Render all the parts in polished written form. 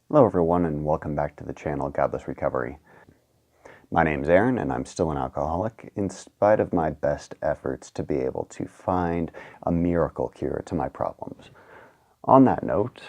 Hello everyone and welcome back to the channel Godless Recovery. My name's Aaron and I'm still an alcoholic in spite of my best efforts to be able to find a miracle cure to my problems. On that note,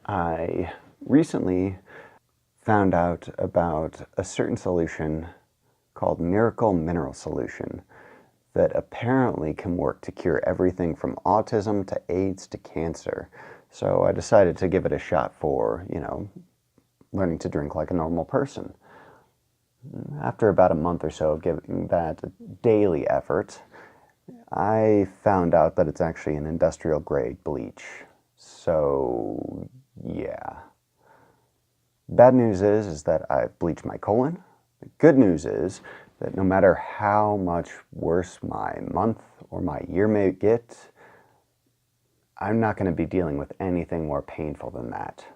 I recently found out about a certain solution called Miracle Mineral Solution that apparently can work to cure everything from autism to AIDS to cancer. So I decided to give it a shot for, learning to drink like a normal person. After about a month or so of giving that a daily effort, I found out that it's actually an industrial grade bleach. So, yeah. Bad news is that I've bleached my colon. The good news is that no matter how much worse my month or my year may get, I'm not going to be dealing with anything more painful than that.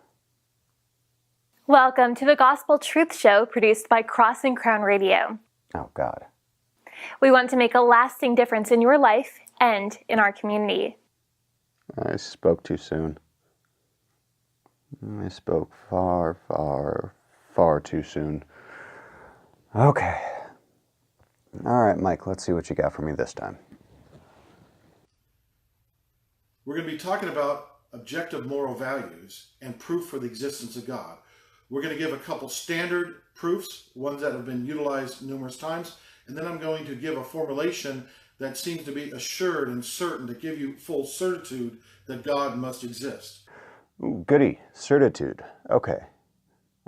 Welcome to the Gospel Truth Show produced by Cross and Crown Radio. Oh, God. We want to make a lasting difference in your life and in our community. I spoke too soon. I spoke far, far, far too soon. Okay. All right, Mike, let's see what you got for me this time. We're going to be talking about objective moral values and proof for the existence of God. We're going to give a couple standard proofs, ones that have been utilized numerous times, and then I'm going to give a formulation that seems to be assured and certain to give you full certitude that God must exist. Ooh, goody, certitude. Okay.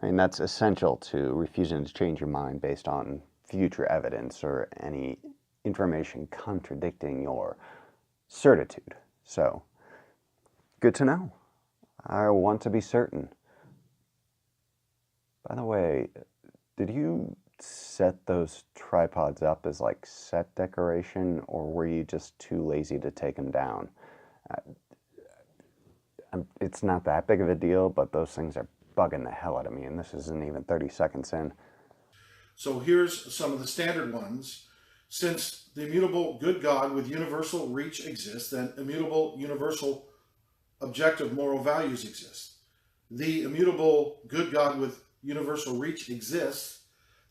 I mean, that's essential to refusing to change your mind based on future evidence or any information contradicting your certitude. So, good to know. I want to be certain. By the way, did you set those tripods up as like set decoration, or were you just too lazy to take them down? It's not that big of a deal, but those things are bugging the hell out of me, and this isn't even 30 seconds in. So here's some of the standard ones. Since the immutable good God with universal reach exists, then immutable universal objective moral values exist. The immutable good God with universal reach exists,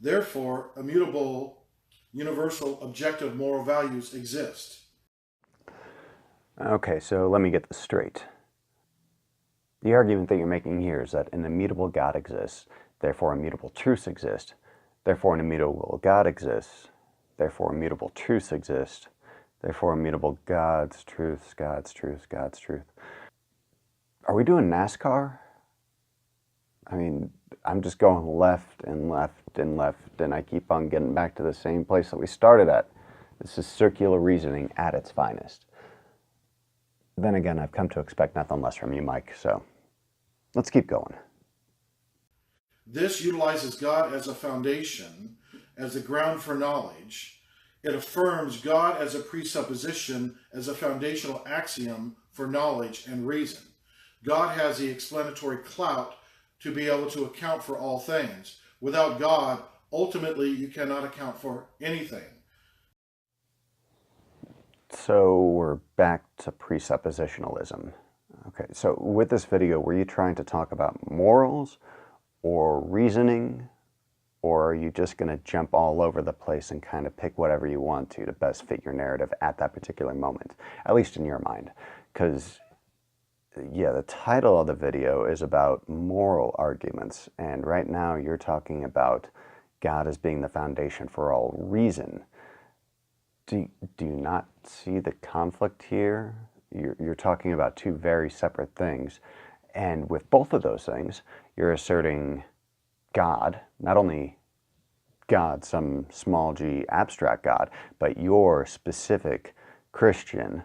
therefore immutable universal objective moral values exist. Okay, so let me get this straight. The argument that you're making here is that an immutable God exists, therefore immutable truths exist, therefore an immutable God exists, therefore immutable truths exist, therefore immutable God's truths, God's truths, God's truth. Are we doing NASCAR? I mean, I'm just going left and left and left, and I keep on getting back to the same place that we started at. This is circular reasoning at its finest. Then again, I've come to expect nothing less from you, Mike, so let's keep going. This utilizes God as a foundation, as the ground for knowledge. It affirms God as a presupposition, as a foundational axiom for knowledge and reason. God has the explanatory clout to be able to account for all things. Without God, ultimately, you cannot account for anything. So we're back to presuppositionalism. Okay, so with this video, were you trying to talk about morals or reasoning, or are you just going to jump all over the place and kind of pick whatever you want to best fit your narrative at that particular moment, at least in your mind? Because yeah, the title of the video is about moral arguments, and right now you're talking about God as being the foundation for all reason. Do you not see the conflict here? You're talking about two very separate things, and with both of those things, you're asserting God, not only God, some small g abstract God, but your specific Christian,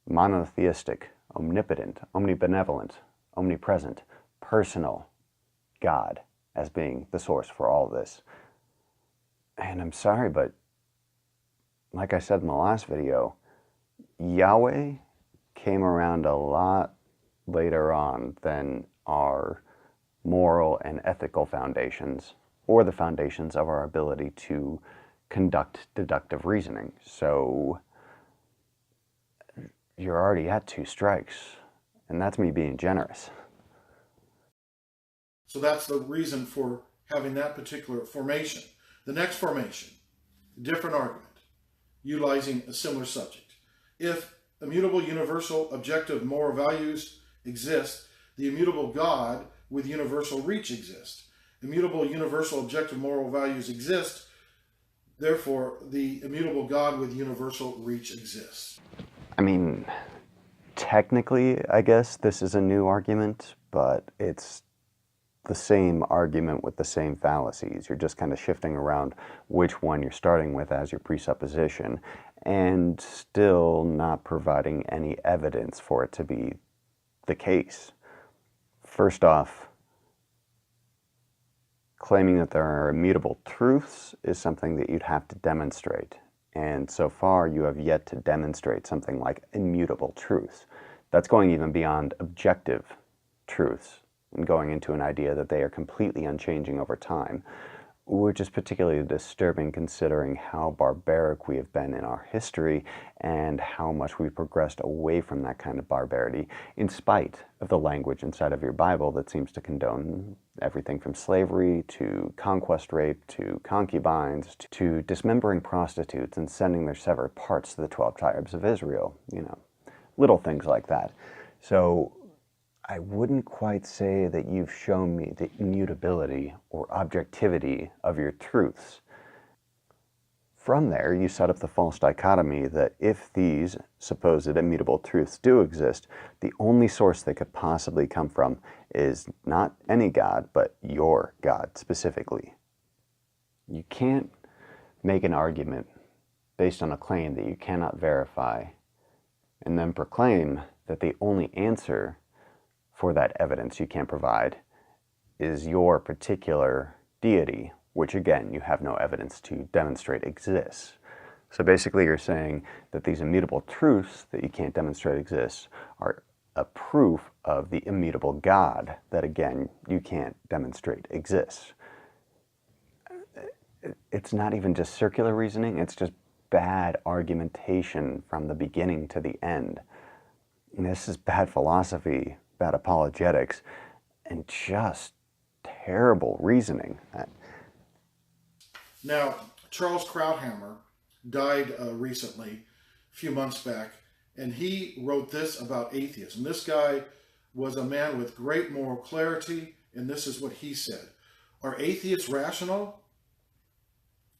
monotheistic, omnipotent, omnibenevolent, omnipresent, personal God as being the source for all this. And I'm sorry, but like I said in the last video, Yahweh came around a lot later on than our moral and ethical foundations, or the foundations of our ability to conduct deductive reasoning. So you're already at 2 strikes, and that's me being generous. So that's the reason for having that particular formation. The next formation, different argument, utilizing a similar subject. If immutable, universal, objective moral values exist, the immutable God with universal reach exists. Immutable, universal, objective moral values exist, therefore the immutable God with universal reach exists. I mean, technically, I guess this is a new argument, but it's the same argument with the same fallacies. You're just kind of shifting around which one you're starting with as your presupposition and still not providing any evidence for it to be the case. First off, claiming that there are immutable truths is something that you'd have to demonstrate. And so far, you have yet to demonstrate something like immutable truths. That's going even beyond objective truths and going into an idea that they are completely unchanging over time, which is particularly disturbing considering how barbaric we have been in our history and how much we've progressed away from that kind of barbarity, in spite of the language inside of your Bible that seems to condone everything from slavery to conquest rape to concubines to dismembering prostitutes and sending their severed parts to the 12 tribes of Israel, you know, little things like that. So I wouldn't quite say that you've shown me the immutability or objectivity of your truths. From there, you set up the false dichotomy that if these supposed immutable truths do exist, the only source they could possibly come from is not any God, but your God specifically. You can't make an argument based on a claim that you cannot verify and then proclaim that the only answer for that evidence you can provide is your particular deity, which again, you have no evidence to demonstrate exists. So basically you're saying that these immutable truths that you can't demonstrate exist are a proof of the immutable God that again, you can't demonstrate exists. It's not even just circular reasoning, it's just bad argumentation from the beginning to the end. And this is bad philosophy, bad apologetics, and just terrible reasoning. Now, Charles Krauthammer died recently, a few months back, and he wrote this about atheism. This guy was a man with great moral clarity, and this is what he said. Are atheists rational?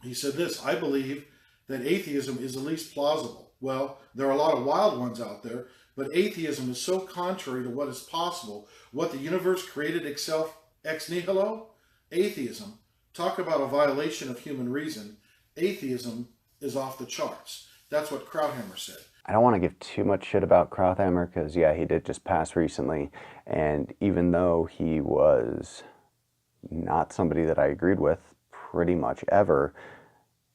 He said this, I believe that atheism is the least plausible. Well, there are a lot of wild ones out there, but atheism is so contrary to what is possible. What the universe created itself ex nihilo? Atheism. Talk about a violation of human reason. Atheism is off the charts. That's what Krauthammer said. I don't want to give too much shit about Krauthammer because, yeah, he did just pass recently. And even though he was not somebody that I agreed with pretty much ever,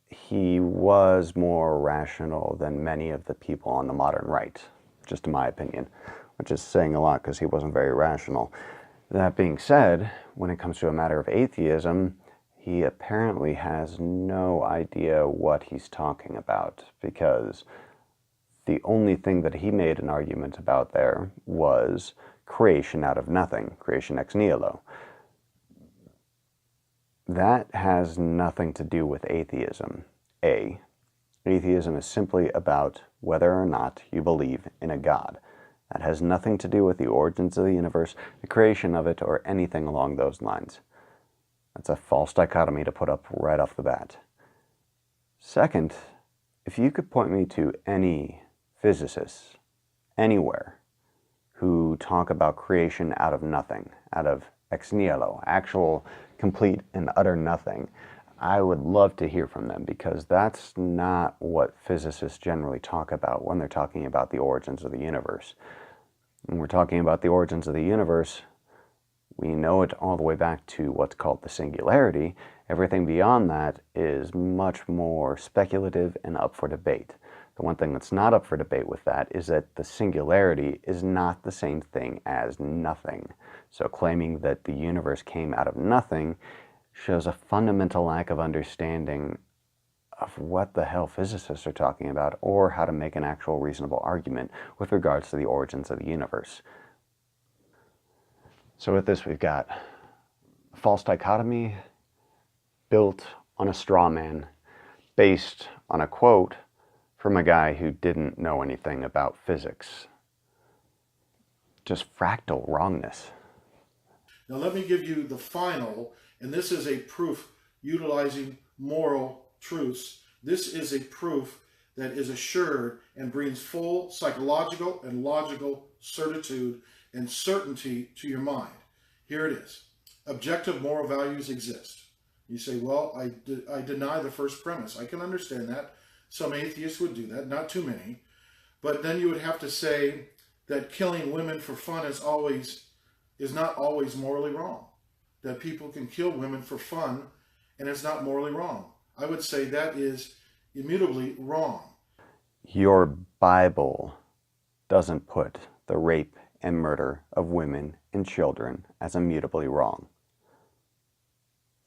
he was more rational than many of the people on the modern right, just in my opinion, which is saying a lot because he wasn't very rational. That being said, when it comes to a matter of atheism, he apparently has no idea what he's talking about because the only thing that he made an argument about there was creation out of nothing, creation ex nihilo. That has nothing to do with atheism. Atheism is simply about whether or not you believe in a God. That has nothing to do with the origins of the universe, the creation of it, or anything along those lines. That's a false dichotomy to put up right off the bat. Second, if you could point me to any physicists anywhere who talk about creation out of nothing, out of ex nihilo, actual complete and utter nothing, I would love to hear from them because that's not what physicists generally talk about when they're talking about the origins of the universe. When we're talking about the origins of the universe, we know it all the way back to what's called the singularity. Everything beyond that is much more speculative and up for debate. The one thing that's not up for debate with that is that the singularity is not the same thing as nothing. So claiming that the universe came out of nothing shows a fundamental lack of understanding of what the hell physicists are talking about or how to make an actual reasonable argument with regards to the origins of the universe. So with this, we've got false dichotomy built on a straw man, based on a quote from a guy who didn't know anything about physics. Just fractal wrongness. Now let me give you the final, and this is a proof utilizing moral truths. This is a proof that is assured and brings full psychological and logical certitude and certainty to your mind. Here it is. Objective moral values exist. You say, well, I deny the first premise. I can understand that. Some atheists would do that, not too many. But then you would have to say that killing women for fun is not always morally wrong. That people can kill women for fun and it's not morally wrong. I would say that is immutably wrong. Your Bible doesn't put the rape and murder of women and children as immutably wrong.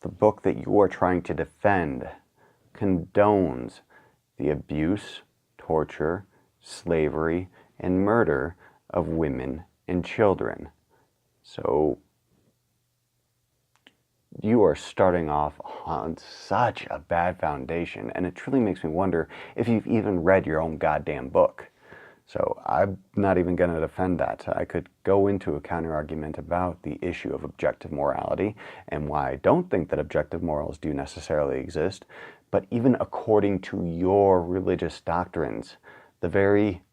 The book that you are trying to defend condones the abuse, torture, slavery, and murder of women and children. So you are starting off on such a bad foundation, and it truly makes me wonder if you've even read your own goddamn book. So I'm not even going to defend that. I could go into a counter-argument about the issue of objective morality and why I don't think that objective morals do necessarily exist, but even according to your religious doctrines, the very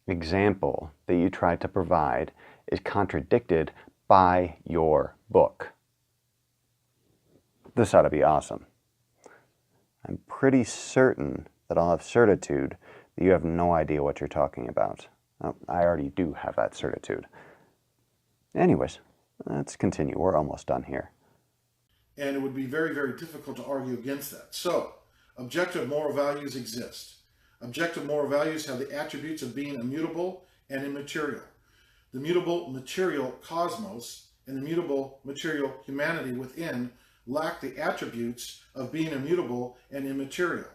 example that you tried to provide is contradicted by your book. This ought to be awesome. I'm pretty certain that I'll have certitude that you have no idea what you're talking about. I already do have that certitude. Anyways, let's continue. We're almost done here. And it would be very, very difficult to argue against that. So, objective moral values exist. Objective moral values have the attributes of being immutable and immaterial. The mutable material cosmos and the mutable material humanity within lack the attributes of being immutable and immaterial.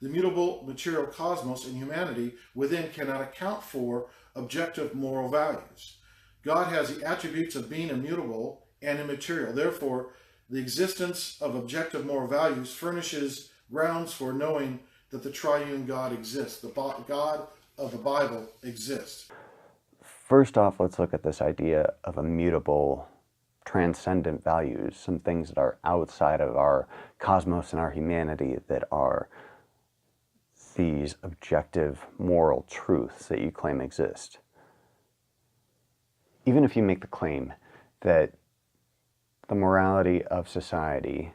The mutable material cosmos and humanity within cannot account for objective moral values. God has the attributes of being immutable and immaterial. Therefore, the existence of objective moral values furnishes grounds for knowing that the triune God exists. The God of the Bible exists. First off, let's look at this idea of immutable, transcendent values, some things that are outside of our cosmos and our humanity that are these objective moral truths that you claim exist. Even if you make the claim that the morality of society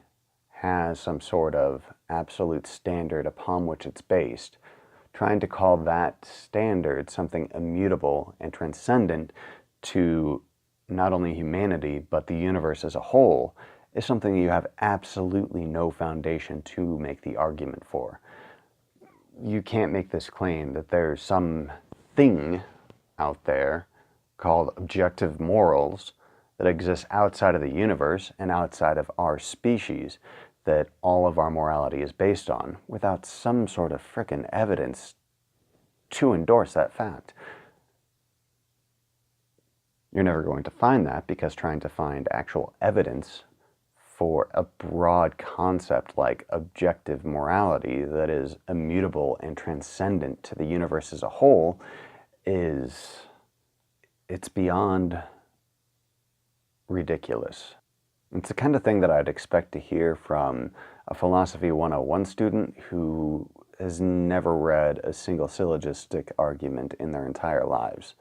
has some sort of absolute standard upon which it's based, trying to call that standard something immutable and transcendent to not only humanity but the universe as a whole is something you have absolutely no foundation to make the argument for. You can't make this claim that there's some thing out there called objective morals that exists outside of the universe and outside of our species that all of our morality is based on without some sort of frickin' evidence to endorse that fact. You're never going to find that because trying to find actual evidence for a broad concept like objective morality that is immutable and transcendent to the universe as a whole it's beyond ridiculous. It's the kind of thing that I'd expect to hear from a Philosophy 101 student who has never read a single syllogistic argument in their entire lives.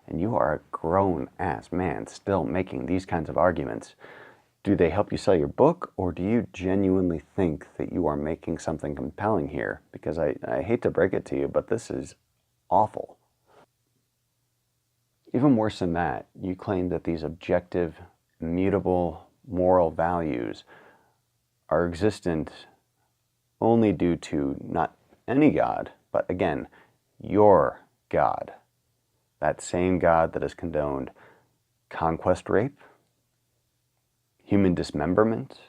And you are a grown-ass man still making these kinds of arguments. Do they help you sell your book, or do you genuinely think that you are making something compelling here? Because I hate to break it to you, but this is awful. Even worse than that, you claim that these objective, immutable moral values are existent only due to not any God, but again, your God. That same God that has condoned conquest rape, human dismemberment,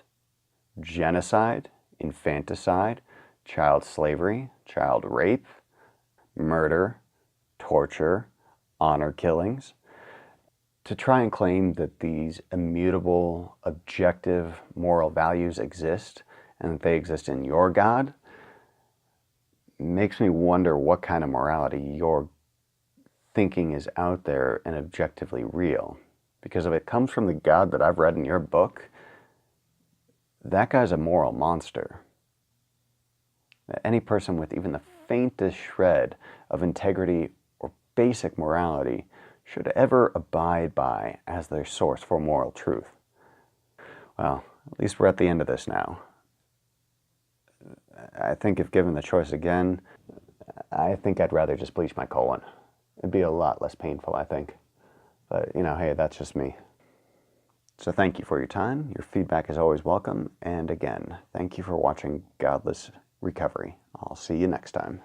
genocide, infanticide, child slavery, child rape, murder, torture, honor killings, to try and claim that these immutable, objective moral values exist and that they exist in your God makes me wonder what kind of morality you're thinking is out there and objectively real. Because if it comes from the God that I've read in your book, that guy's a moral monster. Any person with even the faintest shred of integrity or basic morality should ever abide by as their source for moral truth. Well, at least we're at the end of this now. I think if given the choice again, I think I'd rather just bleach my colon. It'd be a lot less painful, I think. But, you know, hey, that's just me. So thank you for your time. Your feedback is always welcome. And again, thank you for watching Godless Recovery. I'll see you next time.